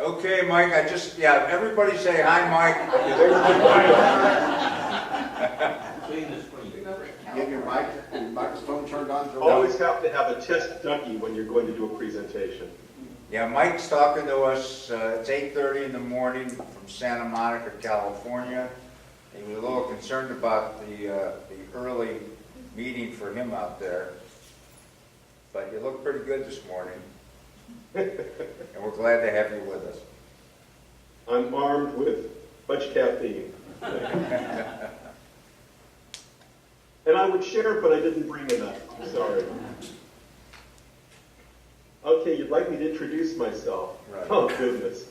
Okay, Mike, everybody say hi, Mike. Get your microphone turned on. Always have to have a test ducky when you're going to do a presentation. Yeah, Mike's talking to us, it's 8:30 in the morning from Santa Monica, California. He was a little concerned about the early meeting for him out there. But you look pretty good this morning. And we're glad to have you with us. I'm armed with much caffeine. And I would share, but I didn't bring enough. I'm sorry. Okay, you'd like me to introduce myself? Right. Oh, goodness.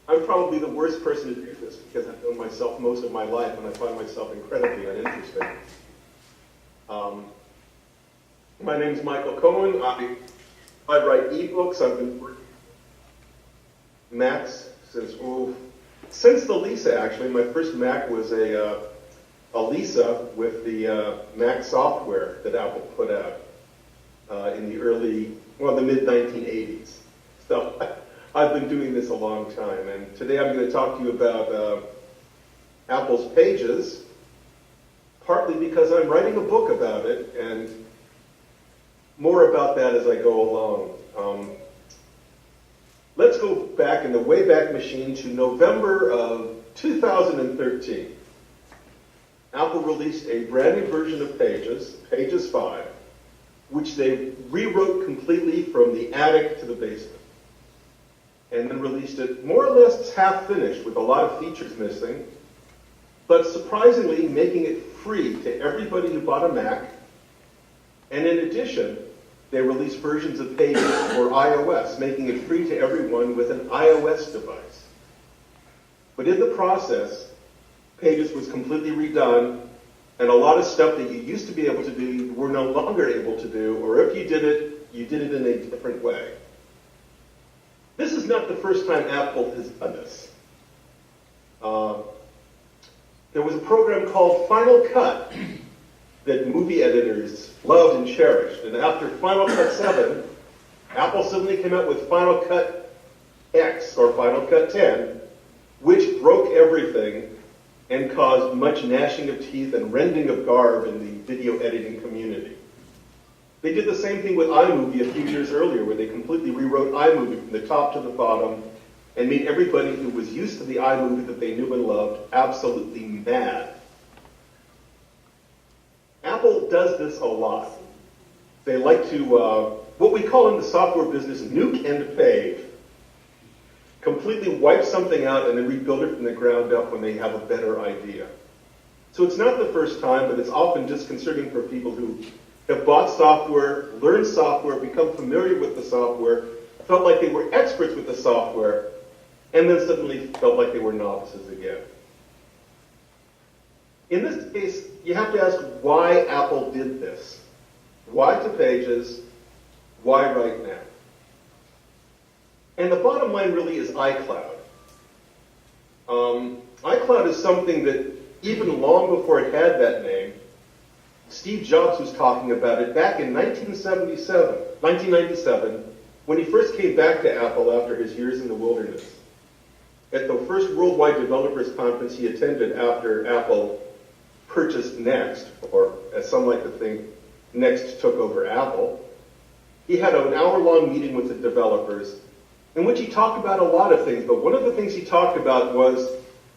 I'm probably the worst person to do this because I've known myself most of my life and I find myself incredibly uninteresting. My name's Michael Cohen. I write ebooks. I've been working Macs since the Lisa, actually. My first Mac was a Lisa with the Mac software that Apple put out in the mid-1980s. So I've been doing this a long time, and today I'm going to talk to you about Apple's Pages, partly because I'm writing a book about it, and more about that as I go along. Let's go back in the Wayback Machine to November of 2013. Apple released a brand new version of Pages, Pages 5, which they rewrote completely from the attic to the basement. And then released it more or less half finished with a lot of features missing, but surprisingly making it free to everybody who bought a Mac. And in addition, they released versions of Pages for iOS, making it free to everyone with an iOS device. But in the process, Pages was completely redone, and a lot of stuff that you used to be able to do, you were no longer able to do, or if you did it in a different way. This is not the first time Apple has done this. There was a program called Final Cut that movie editors loved and cherished, and after Final Cut 7, Apple suddenly came out with Final Cut X, or Final Cut 10, which broke everything and caused much gnashing of teeth and rending of garb in the video editing community. They did the same thing with iMovie a few years earlier, where they completely rewrote iMovie from the top to the bottom and made everybody who was used to the iMovie that they knew and loved absolutely mad. Apple does this a lot. They like to, what we call in the software business, nuke and pave. Completely wipe something out and then rebuild it from the ground up when they have a better idea. So it's not the first time, but it's often disconcerting for people who have bought software, learned software, become familiar with the software, felt like they were experts with the software, and then suddenly felt like they were novices again. In this case, you have to ask why Apple did this. Why to Pages? Why right now? And the bottom line really is iCloud. iCloud is something that even long before it had that name, Steve Jobs was talking about it back in 1997, when he first came back to Apple after his years in the wilderness. At the first Worldwide Developers Conference he attended after Apple purchased Next, or as some like to think, Next took over Apple, he had an hour-long meeting with the developers in which he talked about a lot of things, but one of the things he talked about was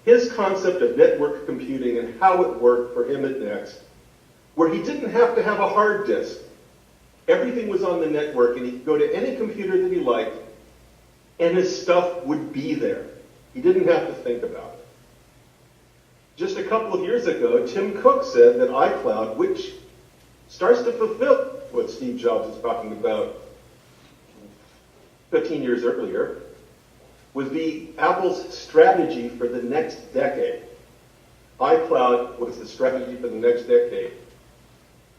his concept of network computing and how it worked for him at Next, where he didn't have to have a hard disk. Everything was on the network, and he could go to any computer that he liked, and his stuff would be there. He didn't have to think about it. Just a couple of years ago, Tim Cook said that iCloud, which starts to fulfill what Steve Jobs was talking about 15 years earlier, would be Apple's strategy for the next decade. iCloud was the strategy for the next decade.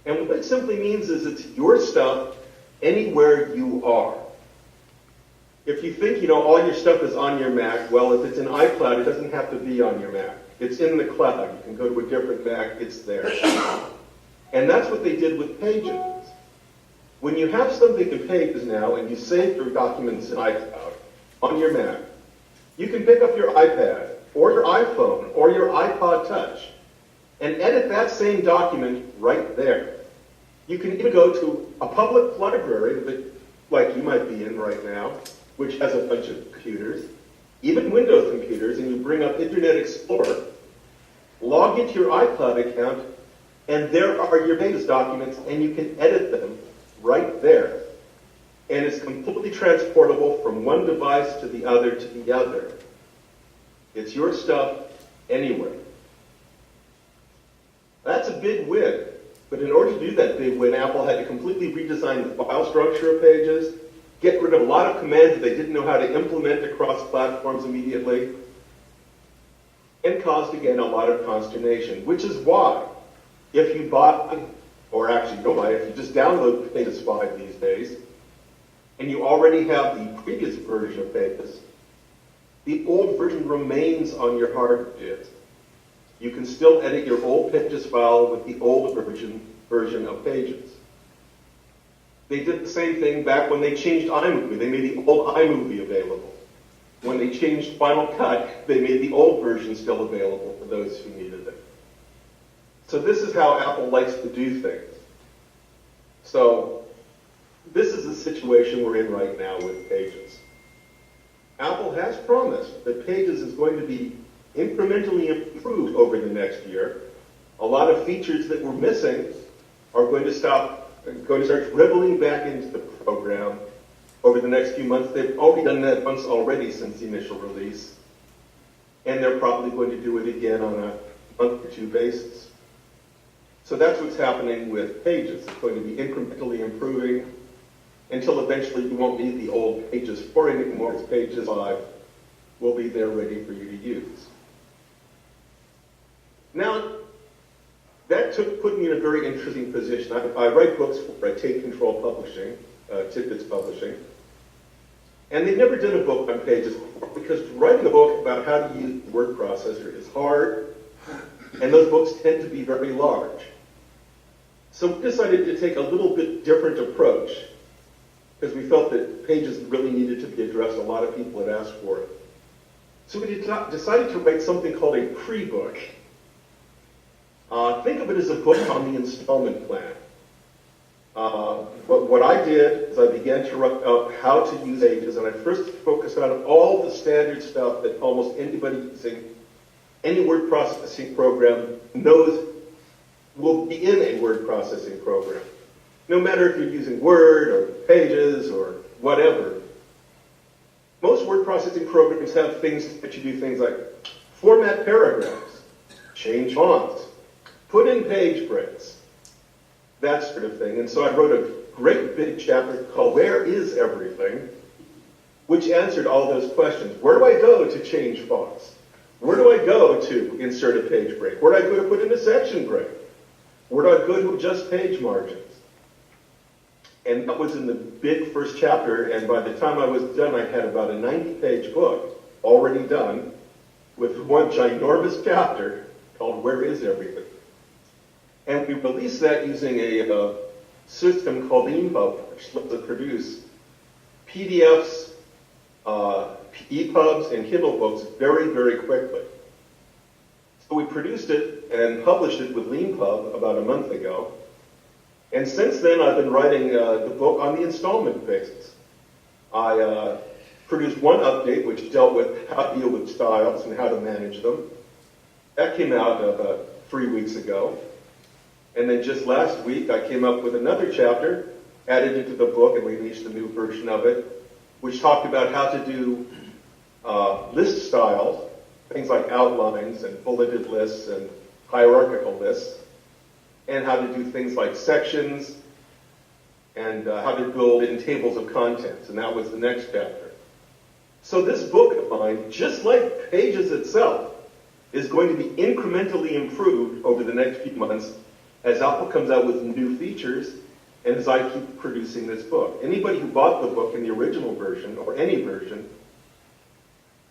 And what it simply means is it's your stuff anywhere you are. If you think, all your stuff is on your Mac, well, if it's in iCloud, it doesn't have to be on your Mac. It's in the cloud. You can go to a different Mac, it's there. And that's what they did with Pages. When you have something in Pages now and you save your documents in iCloud, on your Mac. You can pick up your iPad or your iPhone or your iPod Touch and edit that same document right there. You can even go to a public library that, like you might be in right now, which has a bunch of computers, even Windows computers, and you bring up Internet Explorer, log into your iCloud account, and there are your Pages documents, and you can edit them right there. And it's completely transportable from one device to the other to the other. It's your stuff anywhere. That's a big win. But in order to do that big win, Apple had to completely redesign the file structure of Pages, get rid of a lot of commands that they didn't know how to implement across platforms immediately, and caused, again, a lot of consternation, which is why, if you buy, or actually don't buy, if you just download Pages 5 these days, and you already have the previous version of Pages, the old version remains on your hard disk. You can still edit your old Pages file with the old version of Pages. They did the same thing back when they changed iMovie. They made the old iMovie available. When they changed Final Cut, they made the old version still available for those who needed it. So this is how Apple likes to do things. So this is the situation we're in right now with Pages. Apple has promised that Pages is going to be incrementally improved over the next year. A lot of features that were missing are going to start dribbling back into the program over the next few months. They've already done that once already since the initial release, and they're probably going to do it again on a month or two basis. So that's what's happening with Pages. It's going to be incrementally improving until eventually you won't need the old Pages 4 anymore. It's Pages 5 will be there ready for you to use. Now, that put me in a very interesting position. I write books for Take Control Publishing, Tidbits Publishing, and they've never done a book on Pages before because writing a book about how to use the word processor is hard, and those books tend to be very large. So we decided to take a little bit different approach because we felt that Pages really needed to be addressed. A lot of people had asked for it. So we decided to write something called a pre-book. Think of it as a book on the installment plan. What I did is I began to write up how to use Pages, and I first focused on all the standard stuff that almost anybody using any word processing program knows will be in a word processing program. No matter if you're using Word or Pages or whatever. Most word processing programs have things that you do things like format paragraphs, change fonts, put in page breaks, that sort of thing. And so I wrote a great big chapter called Where is Everything, which answered all those questions. Where do I go to change fonts? Where do I go to insert a page break? Where do I go to put in a section break? Where do I go to adjust page margins? And that was in the big first chapter, and by the time I was done, I had about a 90-page book already done with one ginormous chapter called Where is Everything? And we released that using a system called Nmug, which lets us produce PDFs, EPUBs, and Kindle books very, very quickly. So we produced it and published it with LeanPub about a month ago. And since then, I've been writing the book on the installment basis. I produced one update which dealt with how to deal with styles and how to manage them. That came out about 3 weeks ago. And then just last week, I came up with another chapter, added into the book, and released a new version of it, which talked about how to do list styles, things like outlines and bulleted lists and hierarchical lists, and how to do things like sections and how to build in tables of contents. And that was the next chapter. So this book of mine, just like Pages itself, is going to be incrementally improved over the next few months as Apple comes out with new features and as I keep producing this book. Anybody who bought the book in the original version, or any version,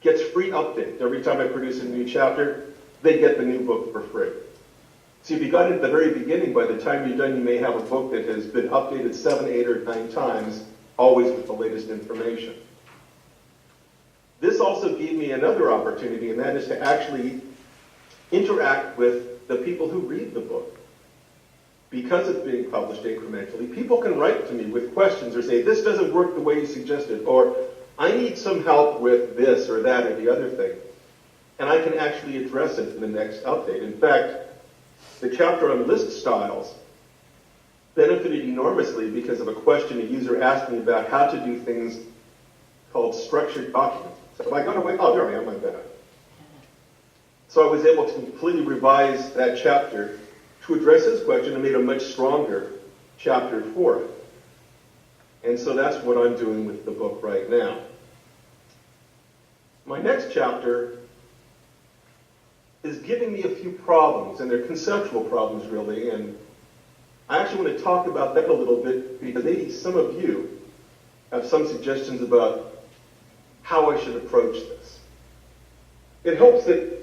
gets free updates. Every time I produce a new chapter, they get the new book for free. So if you got it at the very beginning, by the time you're done, you may have a book that has been updated 7, 8, or 9 times, always with the latest information. also gave me another opportunity, and that is to actually interact with the people who read the book. Because it's being published incrementally, people can write to me with questions or say, this doesn't work the way you suggested, or I need some help with this or that or the other thing. And I can actually address it in the next update. In fact, the chapter on list styles benefited enormously because of a question a user asked me about how to do things called structured documents. So if I go away, oh, there I am, I'm back. So I was able to completely revise that chapter to address his question and made a much stronger chapter for it. And so that's what I'm doing with the book right now. My next chapter is giving me a few problems, and they're conceptual problems, really, and I actually want to talk about that a little bit because maybe some of you have some suggestions about how I should approach this. It helps that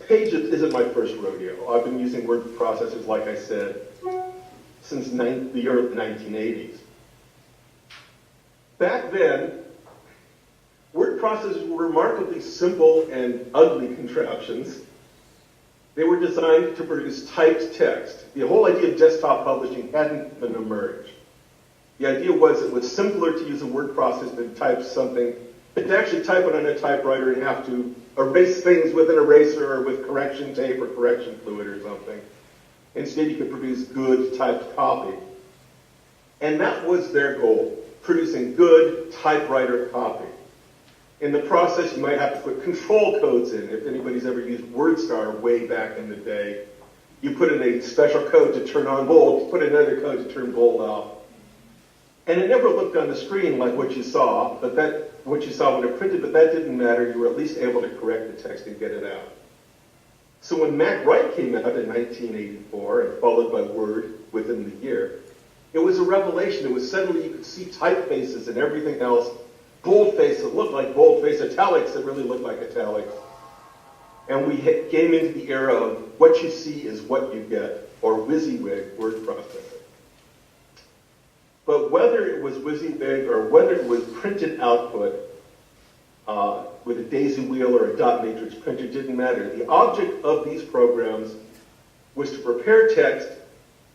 Pages isn't my first rodeo. I've been using word processors, like I said, since the early 1980s. Back then, word processors were remarkably simple and ugly contraptions. They were designed to produce typed text. The whole idea of desktop publishing hadn't been emerged. The idea was it was simpler to use a word processor than type something, but to actually type it on a typewriter and have to erase things with an eraser or with correction tape or correction fluid or something. Instead, you could produce good typed copy. And that was their goal, producing good typewriter copy. In the process, you might have to put control codes in. If anybody's ever used WordStar way back in the day, you put in a special code to turn on bold, you put another code to turn bold off. And it never looked on the screen like what you saw, what you saw when it printed, but that didn't matter. You were at least able to correct the text and get it out. So when MacWrite came out in 1984 and followed by Word within the year, it was a revelation. It was suddenly you could see typefaces and everything else, boldface that looked like boldface, italics that really looked like italics. And we came into the era of what you see is what you get, or WYSIWYG word processing. But whether it was WYSIWYG or whether it was printed output with a daisy wheel or a dot matrix printer didn't matter. The object of these programs was to prepare text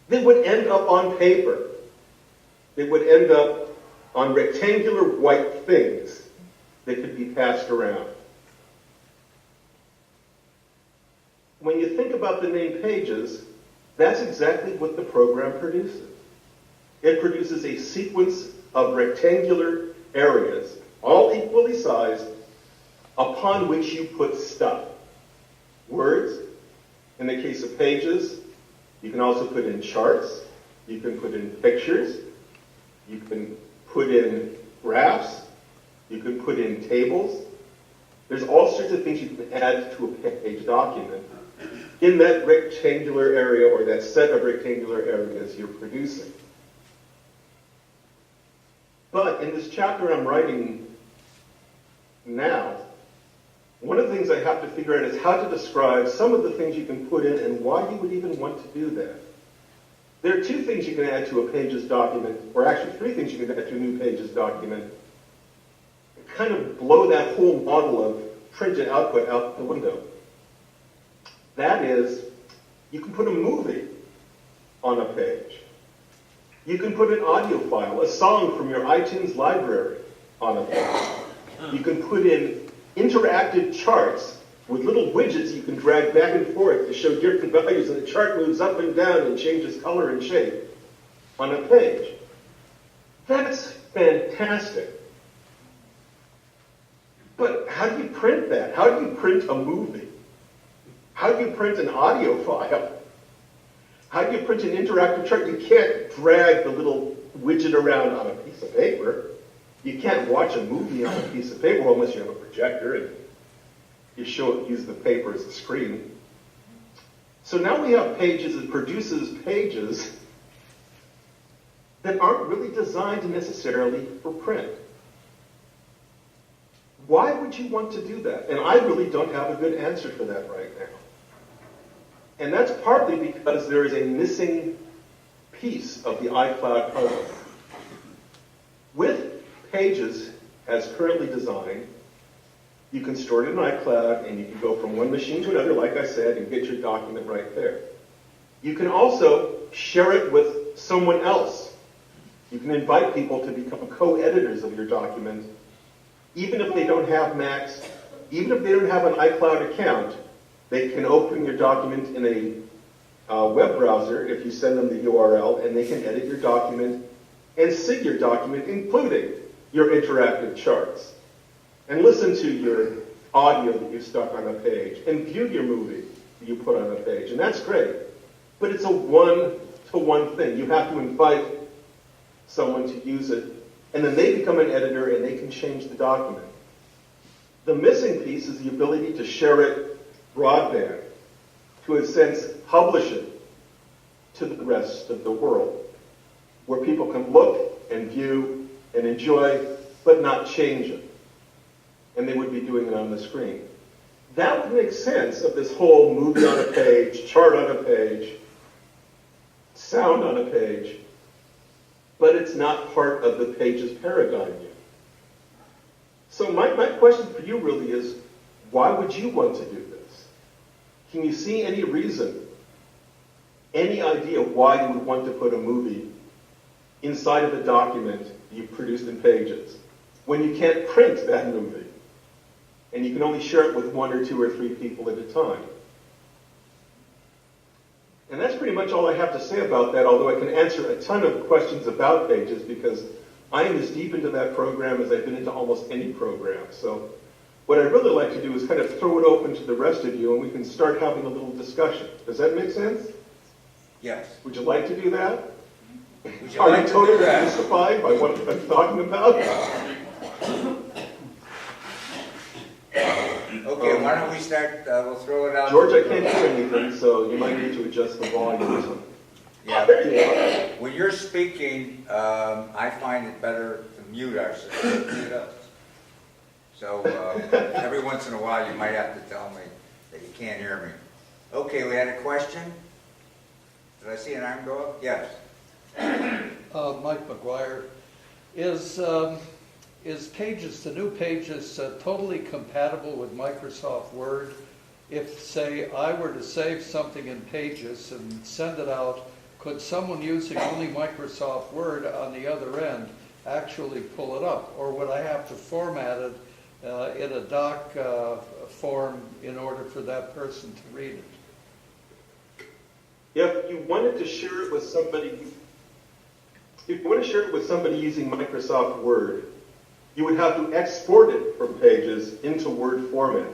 that would end up on paper. It would end up on rectangular white things that could be passed around. When you think about the name Pages, that's exactly what the program produces. It produces a sequence of rectangular areas, all equally sized, upon which you put stuff. Words, in the case of Pages, you can also put in charts, you can put in pictures, you can put in graphs, you can put in tables. There's all sorts of things you can add to a page document in that rectangular area or that set of rectangular areas you're producing. But in this chapter I'm writing now, one of the things I have to figure out is how to describe some of the things you can put in and why you would even want to do that. There are two things you can add to a Pages document, or actually three things you can add to a new Pages document, kind of blow that whole model of printed output out the window. That is, you can put a movie on a page. You can put an audio file, a song from your iTunes library on a page. You can put in interactive charts with little widgets you can drag back and forth to show different values, and the chart moves up and down and changes color and shape on a page. That's fantastic. But how do you print that? How do you print a movie? How do you print an audio file? How do you print an interactive chart? You can't drag the little widget around on a piece of paper. You can't watch a movie on a piece of paper unless you have a projector and you use the paper as a screen. So now we have Pages that produces pages that aren't really designed necessarily for print. Why would you want to do that? And I really don't have a good answer for that right now. And that's partly because there is a missing piece of the iCloud puzzle. With Pages, as currently designed, You can store it in iCloud, and you can go from one machine to another, like I said, and get your document right there. You can also share it with someone else. You can invite people to become co-editors of your document, even if they don't have Macs, even if they don't have an iCloud account. They can open your document in a web browser if you send them the URL, and they can edit your document and see your document, including your interactive charts, and listen to your audio that you stuck on a page, and view your movie that you put on a page. And that's great. But it's a one-to-one thing. You have to invite someone to use it, and then they become an editor, and they can change the document. The missing piece is the ability to share it broadband, to, in a sense, publish it to the rest of the world, where people can look and view and enjoy, but not change it. And they would be doing it on the screen. That would make sense of this whole movie on a page, chart on a page, sound on a page, but it's not part of the Pages paradigm yet. So my question for you really is, why would you want to do this? Can you see any reason, any idea why you would want to put a movie inside of a document you've produced in Pages, when you can't print that movie, and you can only share it with 1 or 2 or 3 people at a time? And that's pretty much all I have to say about that, although I can answer a ton of questions about Pages, because I am as deep into that program as I've been into almost any program. So what I'd really like to do is kind of throw it open to the rest of you, and we can start having a little discussion. Does that make sense? Yes. Would you like to do that? Would you Are like you to totally do that? mystified by what I'm talking about? Okay, why don't we start, we'll throw it out. George, I can't hear anything, so you might need to adjust the volume or something. Yeah. There you are. When you're speaking, I find it better to mute ourselves, mute us. So every once in a while, you might have to tell me that you can't hear me. Okay, we had a question? Did I see an arm go up? Yes. Mike McGuire, is Pages, the new Pages, totally compatible with Microsoft Word? If, say, I were to save something in Pages and send it out, could someone using only Microsoft Word on the other end actually pull it up? Or would I have to format it in a doc form in order for that person to read it? If you wanted to share it with somebody, using Microsoft Word, you would have to export it from Pages into Word format.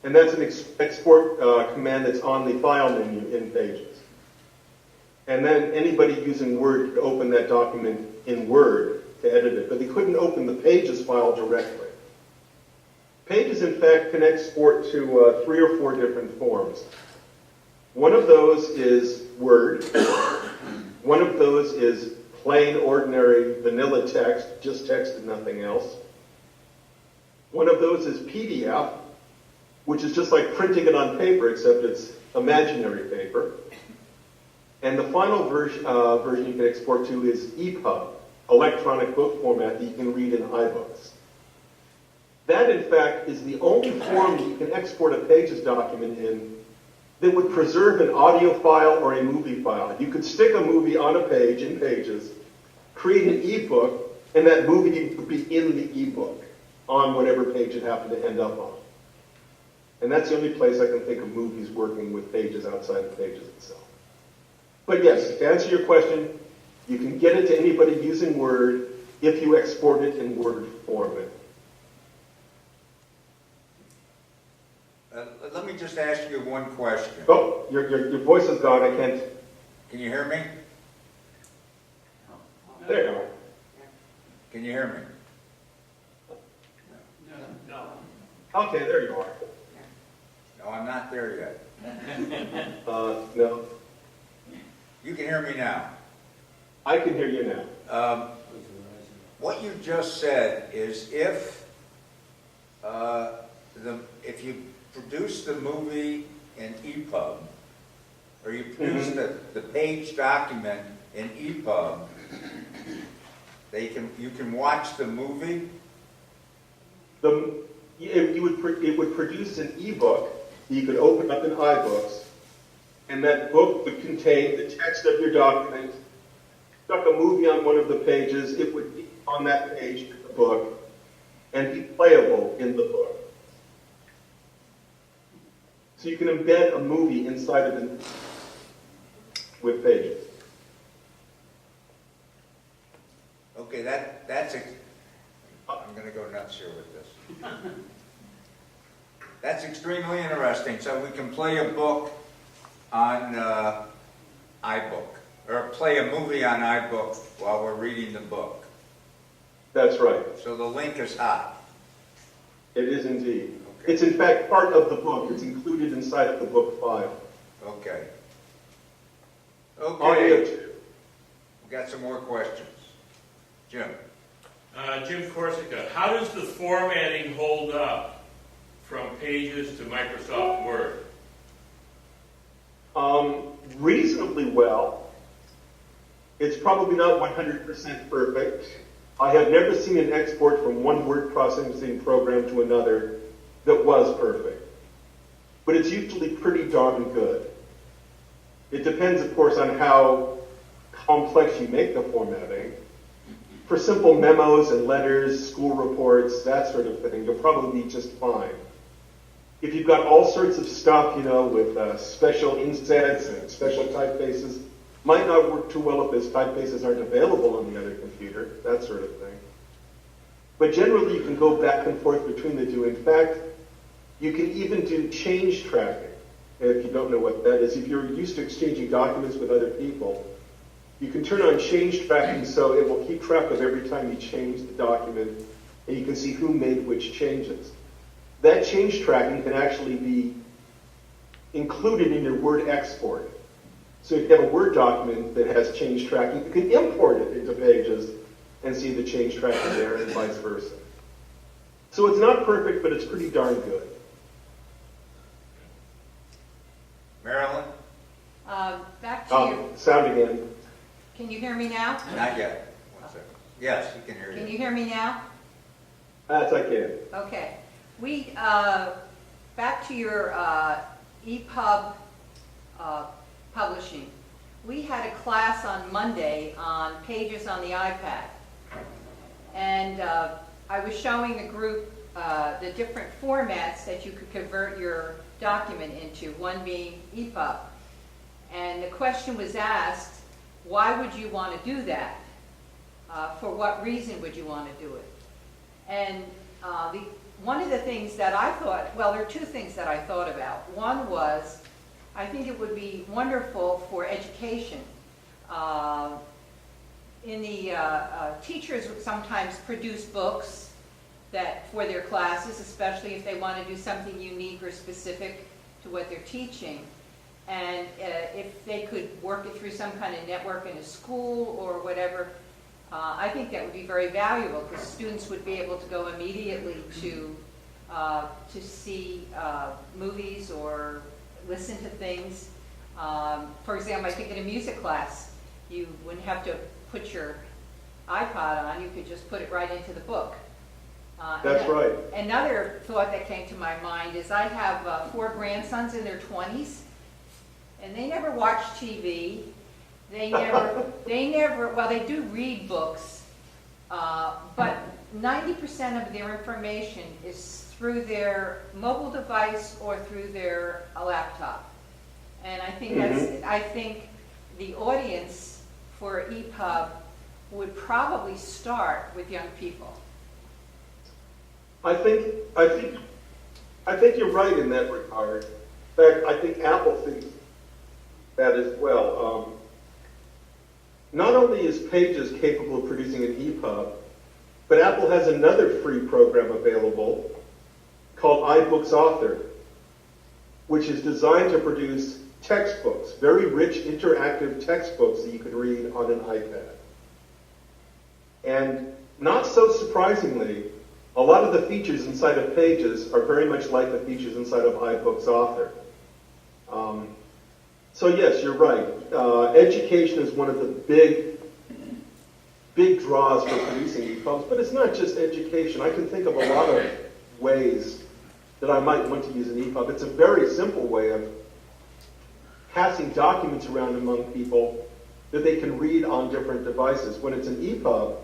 And that's an export command that's on the file menu in Pages. And then anybody using Word could open that document in Word to edit it, but they couldn't open the Pages file directly. Pages, in fact, can export to 3 or 4 different forms. One of those is Word. One of those is plain, ordinary, vanilla text, just text and nothing else. One of those is PDF, which is just like printing it on paper, except it's imaginary paper. And the final version you can export to is EPUB, electronic book format that you can read in iBooks. That, in fact, is the only form that you can export a Pages document in that would preserve an audio file or a movie file. You could stick a movie on a page in Pages, create an ebook, and that movie would be in the ebook on whatever page it happened to end up on. And that's the only place I can think of movies working with Pages outside of Pages itself. But yes, to answer your question, you can get it to anybody using Word if you export it in Word format. Let me just ask you one question. Oh, your voice is gone. I can't. Can you hear me? There you are. Can you hear me? Okay, there you are. No, I'm not there yet. No, You can hear me now. I can hear you now. What you just said is if you produce the movie in EPUB, or you produce the page document in EPUB, you can watch the movie. it would produce an ebook that you could open up in iBooks, and that book would contain the text of your document. Stuck a movie on one of the pages, it would be on that page in the book and be playable in the book. So you can embed a movie inside of it with pages. Okay, I'm going to go nuts here with this. That's extremely interesting. So we can play a book on iBook, or play a movie on iBook while we're reading the book. That's right. So the link is hot. It is indeed. Okay. It's in fact part of the book. It's included inside of the book file. Okay. Audio Okay. too. We got some more questions. Jim. Jim Corsica, how does the formatting hold up from Pages to Microsoft Word? Reasonably well. It's probably not 100% perfect. I have never seen an export from one word processing program to another that was perfect. But it's usually pretty darn good. It depends, of course, on how complex you make the formatting. For simple memos and letters, school reports, that sort of thing, you'll probably be just fine. If you've got all sorts of stuff, with special insets and special typefaces, might not work too well if those typefaces aren't available on the other computer, that sort of thing. But generally, you can go back and forth between the two. In fact, you can even do change tracking, if you don't know what that is. If you're used to exchanging documents with other people, you can turn on change tracking so it will keep track of every time you change the document, and you can see who made which changes. That change tracking can actually be included in your Word export. So if you have a Word document that has change tracking, you can import it into Pages and see the change tracking there and vice versa. So it's not perfect, but it's pretty darn good. Marilyn? Back to you. Sound again. Can you hear me now? Not yet. One second. Yes, he can hear you. Can you hear me now? As I can. Okay. Back to your EPUB publishing. We had a class on Monday on Pages on the iPad. And I was showing the group the different formats that you could convert your document into, one being EPUB. And the question was asked, why would you want to do that? For what reason would you want to do it? And one of the things that I thought, well, there are two things that I thought about. One was, I think it would be wonderful for education. Teachers would sometimes produce books that for their classes, especially if they want to do something unique or specific to what they're teaching. And if they could work it through some kind of network in a school or whatever, I think that would be very valuable because students would be able to go immediately to see movies or listen to things. For example, I think in a music class, you wouldn't have to put your iPod on, you could just put it right into the book. That's right. Another thought that came to my mind is I have 4 grandsons in their 20s, and they never watch TV. They do read books, but 90% of their information is through their mobile device or through their laptop. And I think the audience for EPUB would probably start with young people. I think you're right in that regard. In fact, I think Apple thinks that as well. Not only is Pages capable of producing an EPUB, but Apple has another free program available called iBooks Author, which is designed to produce textbooks, very rich interactive textbooks that you can read on an iPad. And not so surprisingly, a lot of the features inside of Pages are very much like the features inside of iBooks Author. So yes, you're right. Education is one of the big draws for producing EPUBs, but it's not just education. I can think of a lot of ways that I might want to use an EPUB. It's a very simple way of passing documents around among people that they can read on different devices. When it's an EPUB,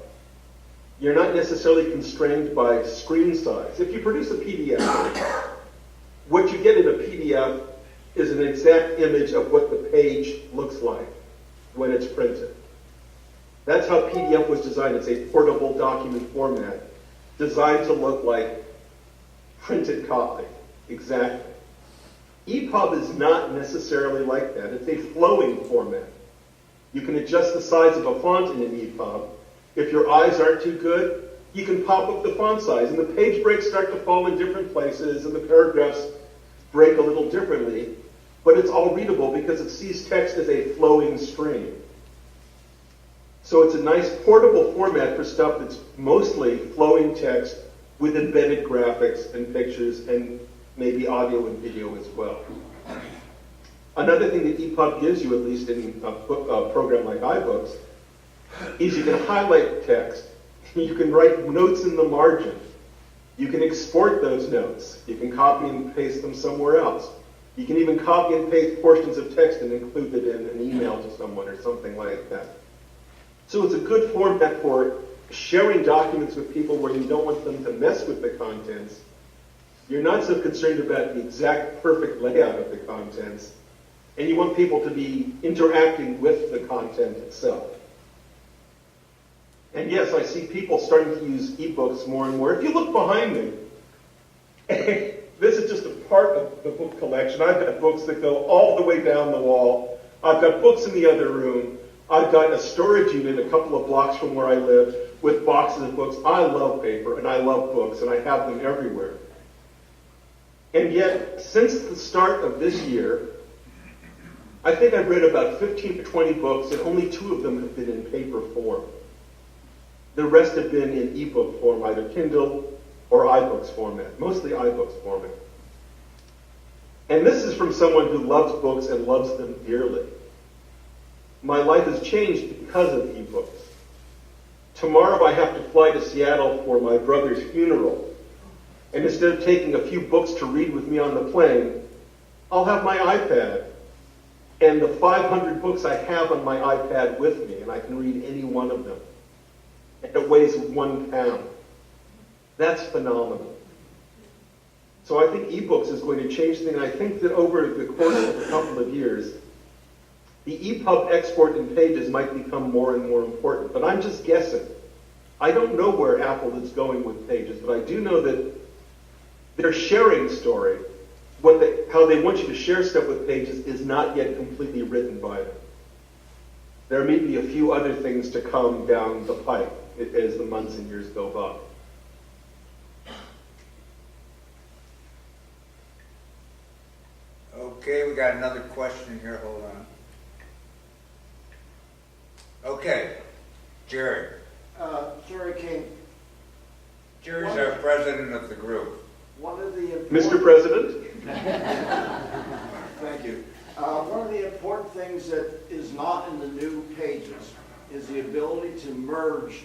you're not necessarily constrained by screen size. If you produce a PDF, what you get in a PDF is an exact image of what the page looks like when it's printed. That's how PDF was designed. It's a portable document format designed to look like printed copy. Exactly. EPUB is not necessarily like that. It's a flowing format. You can adjust the size of a font in an EPUB. If your eyes aren't too good, you can pop up the font size, and the page breaks start to fall in different places, and the paragraphs break a little differently, but it's all readable because it sees text as a flowing stream. So it's a nice portable format for stuff that's mostly flowing text with embedded graphics and pictures and maybe audio and video as well. Another thing that EPUB gives you, at least in a program like iBooks, is you can highlight text. You can write notes in the margin. You can export those notes. You can copy and paste them somewhere else. You can even copy and paste portions of text and include it in an email to someone or something like that. So it's a good format for sharing documents with people where you don't want them to mess with the contents. You're not so concerned about the exact perfect layout of the contents, and you want people to be interacting with the content itself. And yes, I see people starting to use ebooks more and more. If you look behind me, this is just a part of the book collection. I've got books that go all the way down the wall. I've got books in the other room. I've got a storage unit a couple of blocks from where I live with boxes of books. I love paper and I love books, and I have them everywhere. And yet, since the start of this year, I think I've read about 15 to 20 books, and only 2 of them have been in paper form. The rest have been in ebook form, either Kindle or iBooks format, mostly iBooks format. And this is from someone who loves books and loves them dearly. My life has changed because of ebooks. Tomorrow I have to fly to Seattle for my brother's funeral. And instead of taking a few books to read with me on the plane, I'll have my iPad and the 500 books I have on my iPad with me, and I can read any one of them. And it weighs 1 pound. That's phenomenal. So I think ebooks is going to change things. I think that over the course of a couple of years, the EPUB export in Pages might become more and more important. But I'm just guessing. I don't know where Apple is going with Pages, but I do know that their sharing story, how they want you to share stuff with Pages, is not yet completely written by them. There may be a few other things to come down the pipe as the months and years go by. Okay, we got another question here. Hold on. Okay, Jerry. Jerry King, Jerry's our president of the group. one of the Mr. President? Thank you. One of the important things that is not in the new Pages is the ability to merge,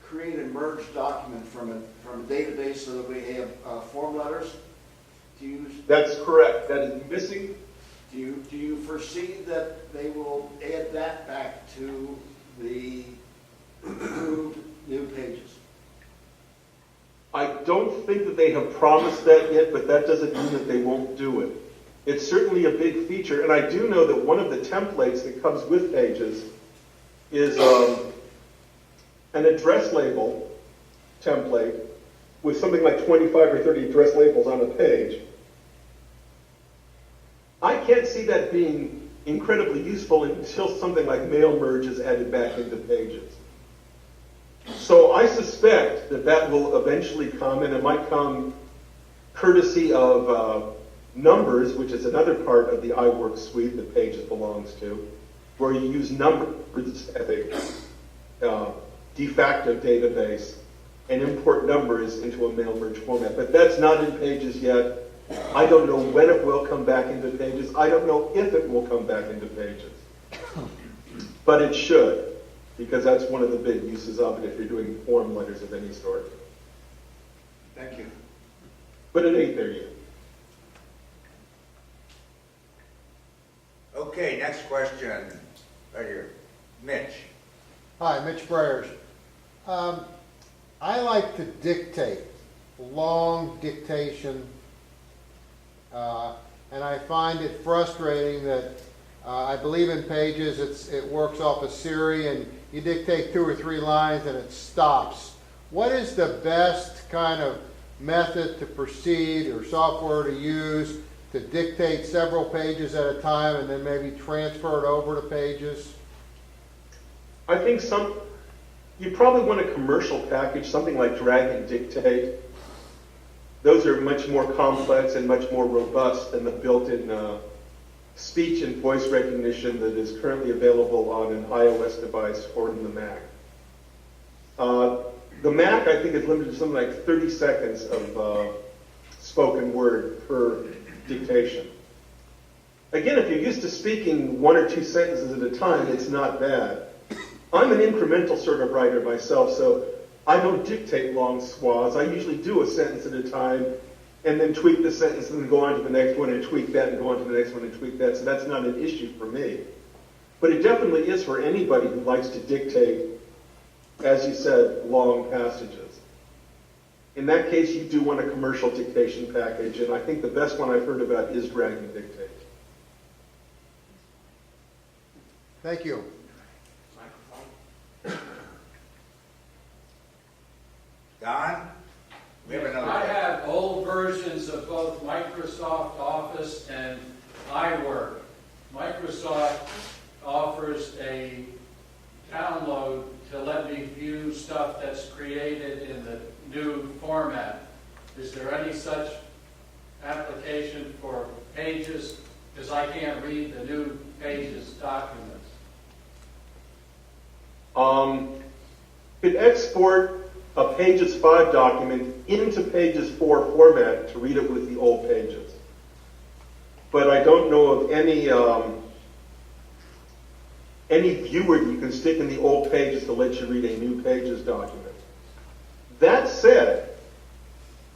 create a merged document from a database so that we have form letters to use. That's correct. That is missing. Do you foresee that they will add that back to the approved new Pages? I don't think that they have promised that yet, but that doesn't mean that they won't do it. It's certainly a big feature, and I do know that one of the templates that comes with Pages is an address label template with something like 25 or 30 address labels on a page. I can't see that being incredibly useful until something like mail merge is added back into Pages. So I suspect that that will eventually come, and it might come courtesy of Numbers, which is another part of the iWork suite that Pages belongs to, where you use Numbers as a de facto database and import Numbers into a mail merge format. But that's not in Pages yet. I don't know when it will come back into Pages. I don't know if it will come back into Pages. But it should, because that's one of the big uses of it if you're doing form letters of any sort. Thank you. But it ain't there yet. Okay, next question, right here. Mitch. Hi, Mitch Breyers. I like to dictate, long dictation, and I find it frustrating that I believe in Pages, it works off a Siri, and you dictate 2 or 3 lines and it stops. What is the best kind of method to proceed or software to use to dictate several pages at a time and then maybe transfer it over to Pages? I think you probably want a commercial package, something like Drag and Dictate. Those are much more complex and much more robust than the built-in speech and voice recognition that is currently available on an iOS device or in the Mac. The Mac, I think, is limited to something like 30 seconds of spoken word per dictation. Again, if you're used to speaking 1 or 2 sentences at a time, it's not bad. I'm an incremental sort of writer myself, so I don't dictate long swaths. I usually do a sentence at a time and then tweak the sentence and then go on to the next one and tweak that and go on to the next one and tweak that. So that's not an issue for me. But it definitely is for anybody who likes to dictate, as you said, long passages. In that case, you do want a commercial dictation package, and I think the best one I've heard about is Drag and Dictate. Thank you. Don? We have another. I have old versions of both Microsoft Office and iWork. Microsoft offers a download to let me view stuff that's created in the new format. Is there any such application for Pages? Because I can't read the new Pages documents. Could export a Pages 5 document into Pages 4 format to read it with the old Pages. But I don't know of any viewer that you can stick in the old Pages to let you read a new Pages document. That said,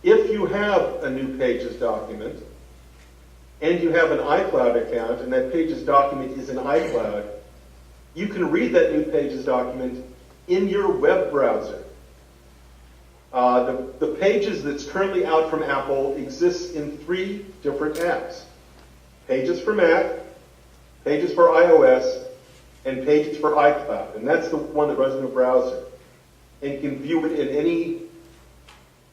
if you have a new Pages document and you have an iCloud account and that Pages document is in iCloud, you can read that new Pages document in your web browser. The Pages that's currently out from Apple exists in 3 different apps. Pages for Mac, Pages for iOS, and Pages for iCloud. And that's the one that runs in the browser. And you can view it in any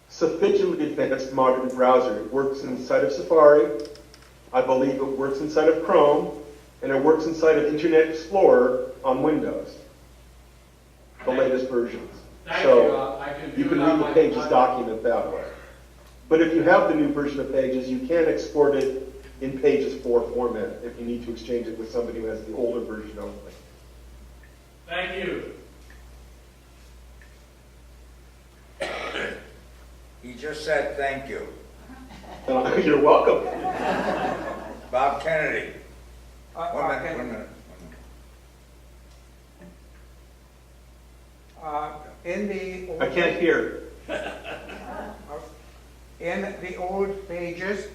sufficiently advanced modern browser. It works inside of Safari. I believe it works inside of Chrome. And it works inside of Internet Explorer on Windows. The latest versions. Thank So you. I can view you can it on read the my Pages iPad. document that way. But if you have the new version of Pages, you can export it in Pages 4 format if you need to exchange it with somebody who has the older version only. Thank you. He just said thank you. You're welcome. Bob Kennedy. One Okay. minute. In the old, I can't hear. in the old Pages,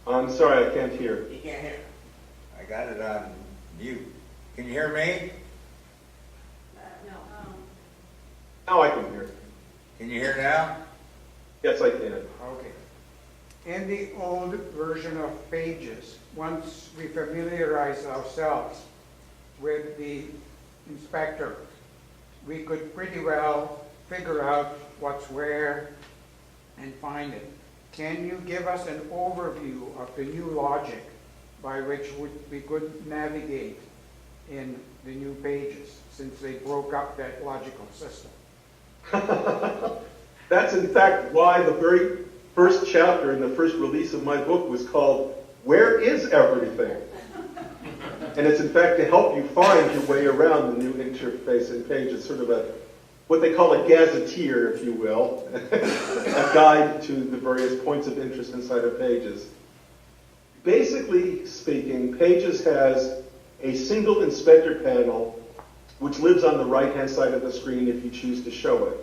I'm sorry, I can't hear. You can't hear. I got it on mute. Can you hear me? Now I can hear. Can you hear now? Yes, I can. okay. In the old version of Pages, once we familiarize ourselves with the inspector, we could pretty well figure out what's where and find it. Can you give us an overview of the new logic by which we could navigate in the new Pages, since they broke up that logical system? That's in fact why the very first chapter in the first release of my book was called Where is Everything? And it's in fact to help you find your way around the new interface in Pages, sort of what they call a gazetteer, if you will, a guide to the various points of interest inside of Pages. Basically speaking, Pages has a single inspector panel which lives on the right-hand side of the screen if you choose to show it.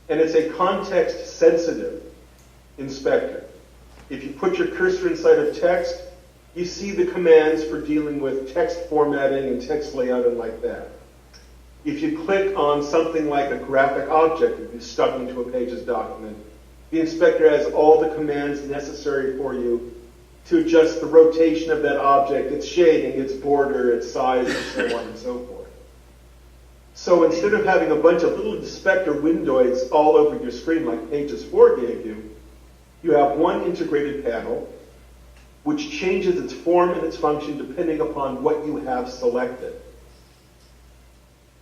And it's a context-sensitive inspector. If you put your cursor inside of text, you see the commands for dealing with text formatting and text layout and like that. If you click on something like a graphic object that is stuck into a Pages document, the inspector has all the commands necessary for you to adjust the rotation of that object, its shading, its border, its size, and so on and so forth. So instead of having a bunch of little inspector windows all over your screen like Pages 4 gave you, you have one integrated panel which changes its form and its function depending upon what you have selected.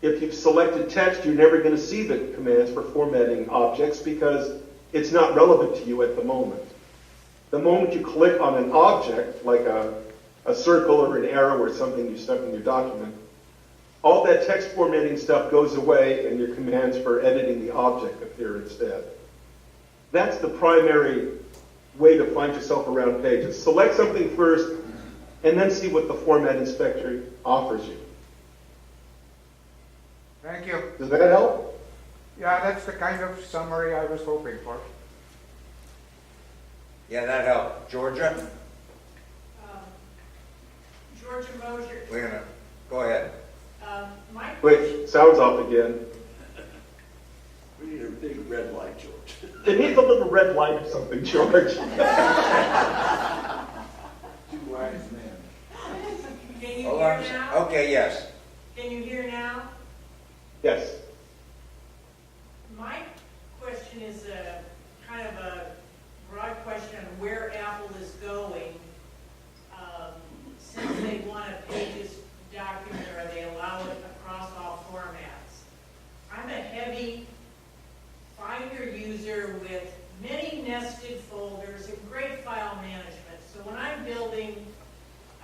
If you've selected text, you're never going to see the commands for formatting objects because it's not relevant to you at the moment. The moment you click on an object, like a circle or an arrow or something you stuck in your document, all that text formatting stuff goes away and your commands for editing the object appear instead. That's the primary way to find yourself around Pages. Select something first and then see what the Format Inspector offers you. Thank you. Does that help? Yeah, that's the kind of summary I was hoping for. Yeah, that helped. Georgia? Georgia Mosier. We're gonna, go ahead. My question, Wait, sound's off again. We need a big red light, George. It needs a little red light or something, George. Two wise men. can you Hold hear on. now? Okay, yes. Can you hear now? Yes. My question is a kind of a broad question on where Apple is going. Since they want a Pages document, or they allow it across all formats. I'm a heavy Finder user with many nested folders and great file management. So when I'm building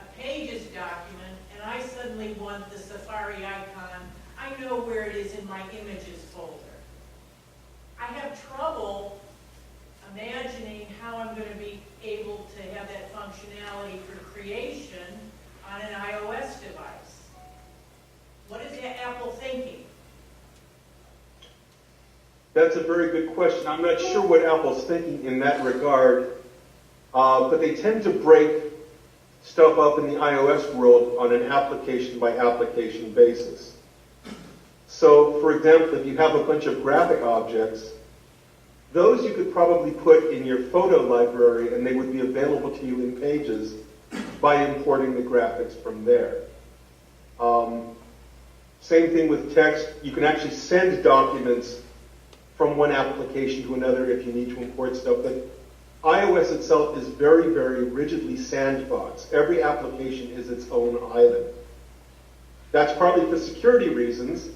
a Pages document and I suddenly want the Safari icon, I know where it is in my images folder. I have trouble imagining how I'm going to be able to have that functionality for creation on an iOS device. What is Apple thinking? That's a very good question. I'm not sure what Apple's thinking in that regard, but they tend to break stuff up in the iOS world on an application-by-application basis. So, for example, if you have a bunch of graphic objects, those you could probably put in your photo library and they would be available to you in Pages by importing the graphics from there. Same thing with text. You can actually send documents from one application to another if you need to import stuff. But iOS itself is very, very rigidly sandboxed. Every application is its own island. That's partly for security reasons.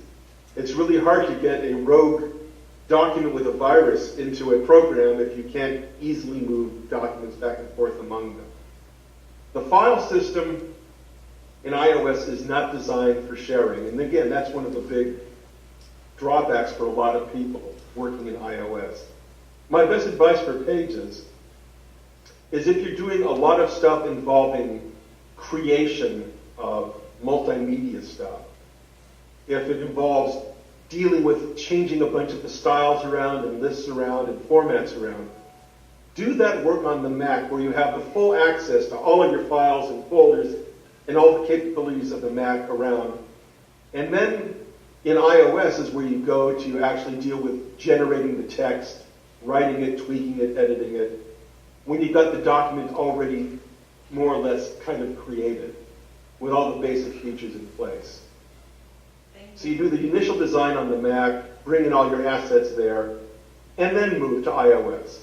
It's really hard to get a rogue document with a virus into a program if you can't easily move documents back and forth among them. The file system in iOS is not designed for sharing. And again, that's one of the big drawbacks for a lot of people working in iOS. My best advice for Pages is if you're doing a lot of stuff involving creation of multimedia stuff, if it involves dealing with changing a bunch of the styles around and lists around and formats around, do that work on the Mac where you have the full access to all of your files and folders and all the capabilities of the Mac around. And then in iOS is where you go to actually deal with generating the text, writing it, tweaking it, editing it, when you've got the document already more or less kind of created with all the basic features in place. So you do the initial design on the Mac, bring in all your assets there, and then move to iOS.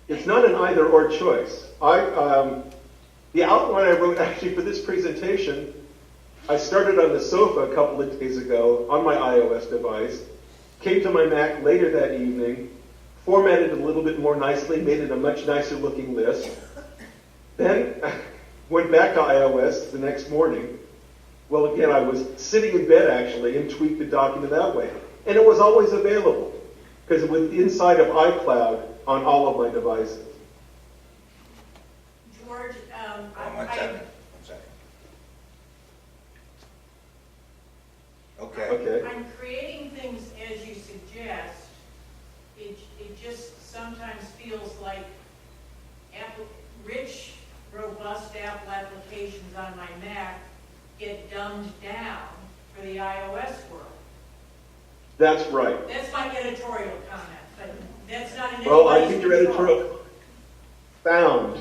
It's not an either-or choice. The outline I wrote actually for this presentation, I started on the sofa a couple of days ago on my iOS device, came to my Mac later that evening, formatted it a little bit more nicely, made it a much nicer looking list, then went back to iOS the next morning. Well, again, I was sitting in bed actually and tweaked the document that way. And it was always available because it was inside of iCloud on all of my devices. George, One second. Okay. Okay. I'm creating things as you suggest. It just sometimes feels like rich, robust Apple applications on my Mac get dumbed down for the iOS world. That's right. That's my editorial comment, but that's not an. Well, I think your editorial found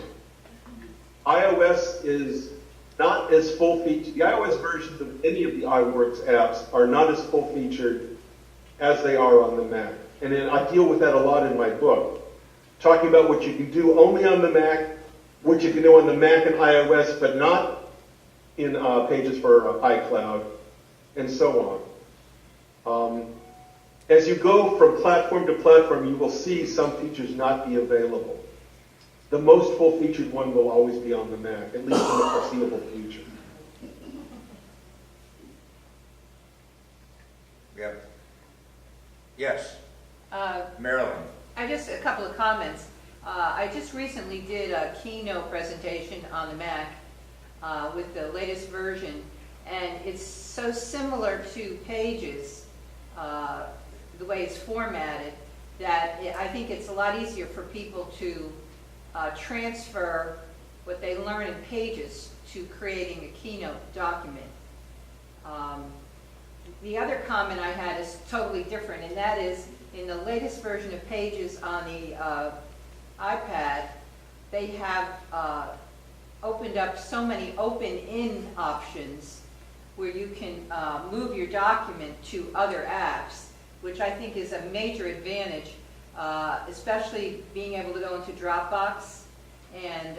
iOS is not as full-featured. The iOS versions of any of the iWorks apps are not as full-featured as they are on the Mac. And then I deal with that a lot in my book, talking about what you can do only on the Mac, what you can do on the Mac and iOS, but not in Pages for iCloud, and so on. As you go from platform to platform, you will see some features not be available. The most full-featured one will always be on the Mac, at least in the foreseeable future. Yep. Yes, Uh, Marilyn. I just, a couple of comments. I just recently did a keynote presentation on the Mac with the latest version, and it's so similar to Pages, the way it's formatted, that I think it's a lot easier for people to transfer what they learn in Pages to creating a keynote document. The other comment I had is totally different, and that is in the latest version of Pages on the iPad, they have opened up so many open-in options where you can move your document to other apps, which I think is a major advantage, especially being able to go into Dropbox and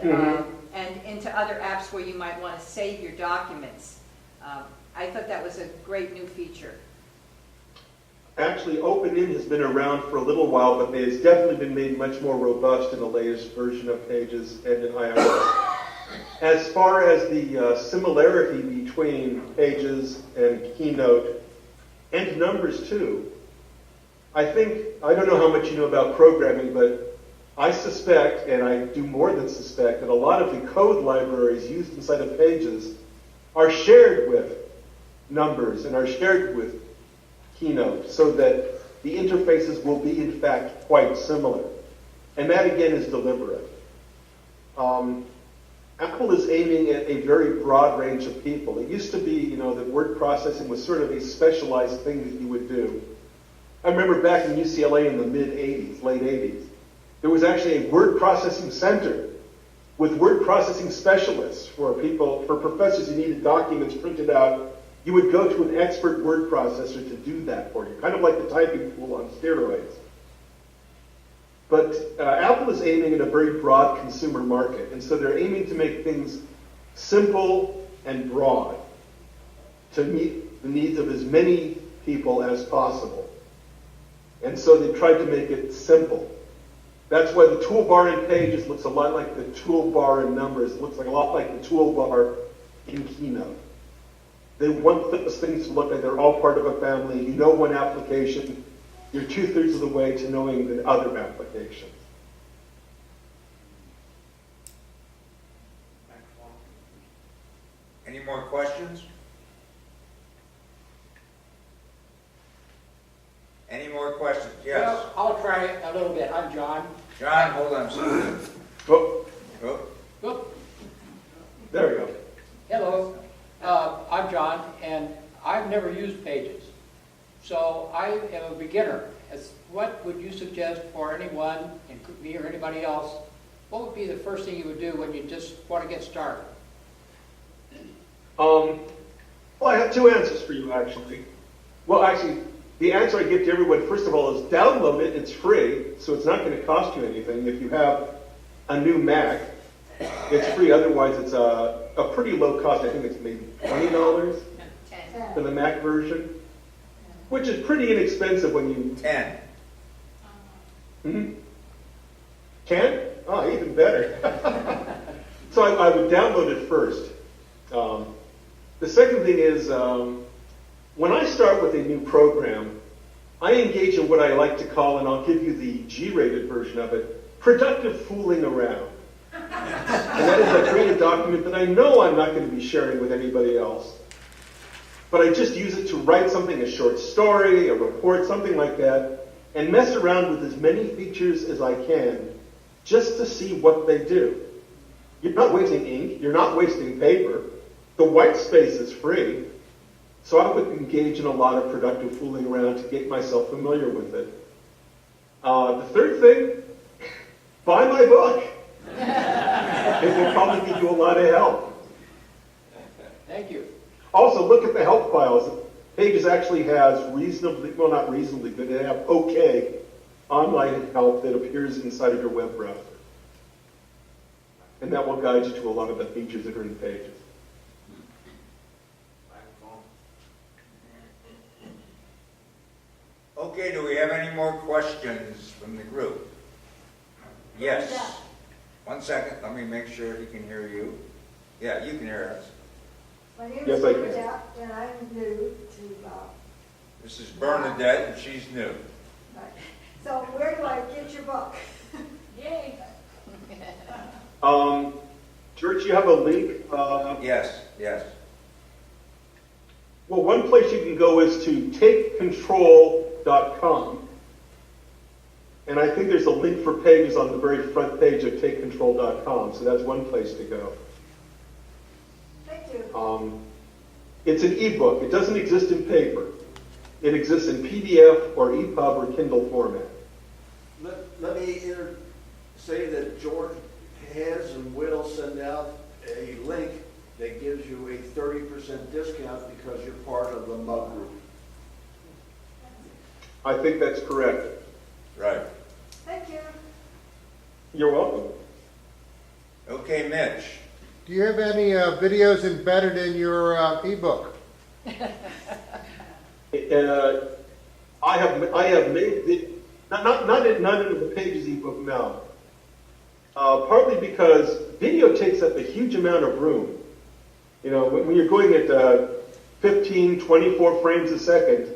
into other apps where you might want to save your documents. I thought that was a great new feature. Actually, OpenIn has been around for a little while, but it has definitely been made much more robust in the latest version of Pages and in iOS. As far as the similarity between Pages and Keynote, and Numbers too, I don't know how much you know about programming, but I suspect, and I do more than suspect, that a lot of the code libraries used inside of Pages are shared with Numbers and are shared with Keynote, so that the interfaces will be, in fact, quite similar. And that, again, is deliberate. Apple is aiming at a very broad range of people. It used to be, that word processing was sort of a specialized thing that you would do. I remember back in UCLA in the mid-'80s, late 80s, there was actually a word processing center with word processing specialists for professors who needed documents printed out. You would go to an expert word processor to do that for you, kind of like the typing tool on steroids. But Apple is aiming at a very broad consumer market, and so they're aiming to make things simple and broad to meet the needs of as many people as possible. And so they tried to make it simple. That's why the toolbar in Pages looks a lot like the toolbar in Numbers. It looks like a lot like the toolbar in Keynote. They want those things to look like they're all part of a family. You know one application, you're 2/3 of the way to knowing the other applications. Any more questions? Any more questions? Yes. Well, I'll try it a little bit. I'm John. John, hold on a second. Oh, Whoop. there we go. Hello. I'm John, and I've never used Pages. So I am a beginner. What would you suggest for anyone, me or anybody else, what would be the first thing you would do when you just want to get started? Well, I have two answers for you, actually. Well, actually, the answer I give to everyone, first of all, is download it. It's free, so it's not going to cost you anything. If you have a new Mac, it's free. Otherwise, it's a pretty low cost. I think it's maybe $20 for the Mac version, which is pretty inexpensive when you... 10. Mm-hmm. 10? Oh, even better. So I would download it first. The second thing is, when I start with a new program, I engage in what I like to call, and I'll give you the G-rated version of it, productive fooling around. And that is, I create a document that I know I'm not going to be sharing with anybody else, but I just use it to write something, a short story, a report, something like that, and mess around with as many features as I can just to see what they do. You're not wasting ink, you're not wasting paper. The white space is free. So I would engage in a lot of productive fooling around to get myself familiar with it. The third thing, buy my book. It will probably give you a lot of help. Thank you. Also, look at the help files. Pages actually has reasonably, well, not reasonably, but they have okay online help that appears inside of your web browser. And that will guide you to a lot of the features that are in Pages. Okay, do we have any more questions from the group? Yes. 1 second, let me make sure he can hear you. Yeah, you can hear us. My name Yes, is I can. Bernadette, and I'm new to, This is Bernadette, and she's new. so where do I get your book? Yay. George, you have a link. Yes, yes. Well, one place you can go is to takecontrol.com. And I think there's a link for Pages on the very front page of takecontrol.com, so that's one place to go. Thank you. It's an ebook. It doesn't exist in paper. It exists in PDF or EPUB or Kindle format. Let me say that George has and will send out a link that gives you a 30% discount because you're part of the Nmug group. I think that's correct. Right. Thank you. You're welcome. Okay, Mitch. Do you have any videos embedded in your ebook? I have made not in the Pages ebook, no. Partly because video takes up a huge amount of room. You know, when you're going at 15, 24 frames a second,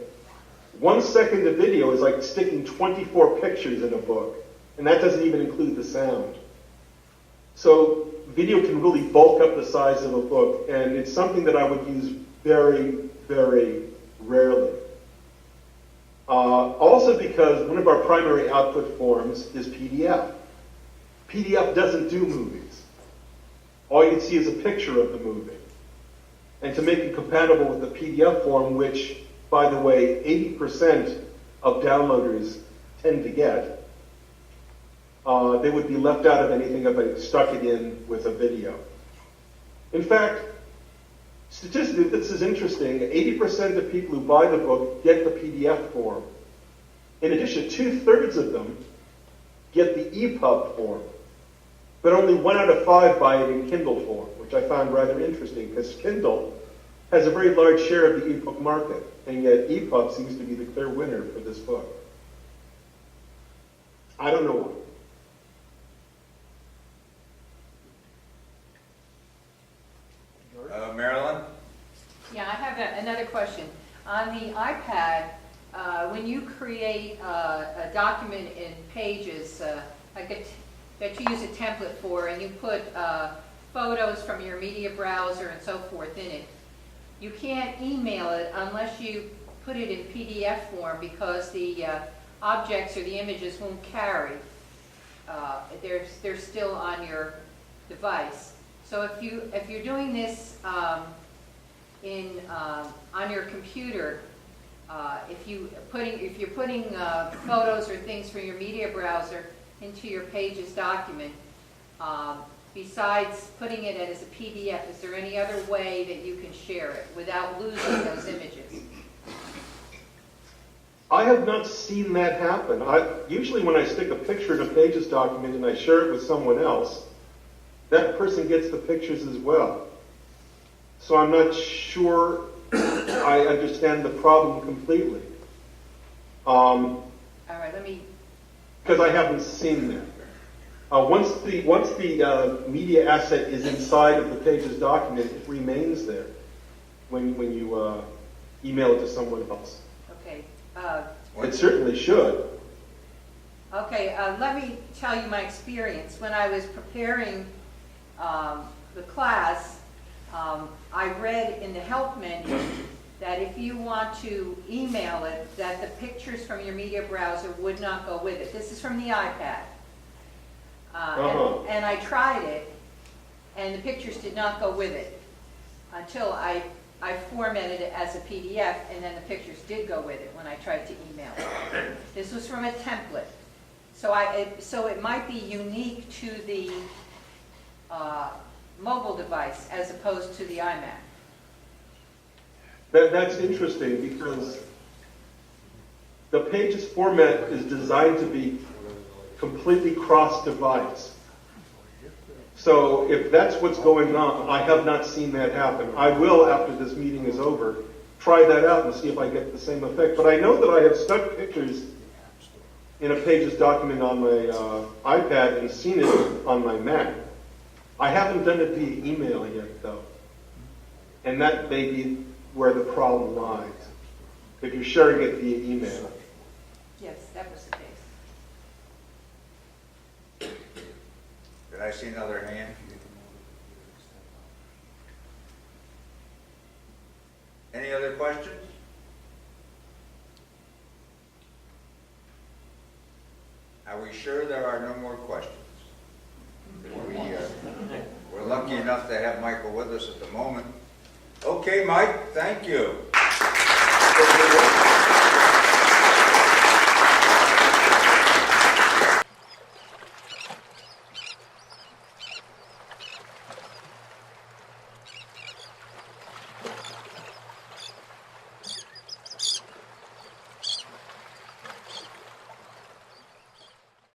1 second of video is like sticking 24 pictures in a book, and that doesn't even include the sound. So video can really bulk up the size of a book, and it's something that I would use very, very rarely. Also because one of our primary output forms is PDF. PDF doesn't do movies. All you can see is a picture of the movie. And to make it compatible with the PDF form, which, by the way, 80% of downloaders tend to get, they would be left out of anything if I stuck it in with a video. In fact, statistically, this is interesting. 80% of people who buy the book get the PDF form. In addition, 2/3 of them get the EPUB form. But only 1 out of 5 buy it in Kindle form, which I found rather interesting because Kindle has a very large share of the ebook market, and yet EPUB seems to be the clear winner for this book. I don't know why. Marilyn? Yeah, I have another question. On the iPad, when you create a document in Pages, that you use a template for, and you put photos from your media browser and so forth in it, you can't email it unless you put it in PDF form because the objects or the images won't carry. They're still on your device. So if you're doing this on your computer, if you're putting photos or things from your media browser into your Pages document, besides putting it as a PDF, is there any other way that you can share it without losing those images? I have not seen that happen. Usually when I stick a picture in a Pages document and I share it with someone else, that person gets the pictures as well. So I'm not sure I understand the problem completely. All right, let me... Because I haven't seen that. Once the media asset is inside of the Pages document, it remains there when you email it to someone else. Okay. It certainly should. Okay, let me tell you my experience. When I was preparing the class, I read in the help menu that if you want to email it, that the pictures from your media browser would not go with it. This is from the iPad. And I tried it, and the pictures did not go with it until I formatted it as a PDF, and then the pictures did go with it when I tried to email it. This was from a template. So it might be unique to the mobile device as opposed to the iMac. That's interesting because the Pages format is designed to be completely cross-device. So if that's what's going on, I have not seen that happen. I will, after this meeting is over, try that out and see if I get the same effect. But I know that I have stuck pictures in a Pages document on my iPad and seen it on my Mac. I haven't done it via email yet, though. And that may be where the problem lies, if you're sharing it via email. Yes, that was the case. Did I see another hand? Any other questions? Are we sure there are no more questions? We're lucky enough to have Michael with us at the moment. Okay, Mike, thank you.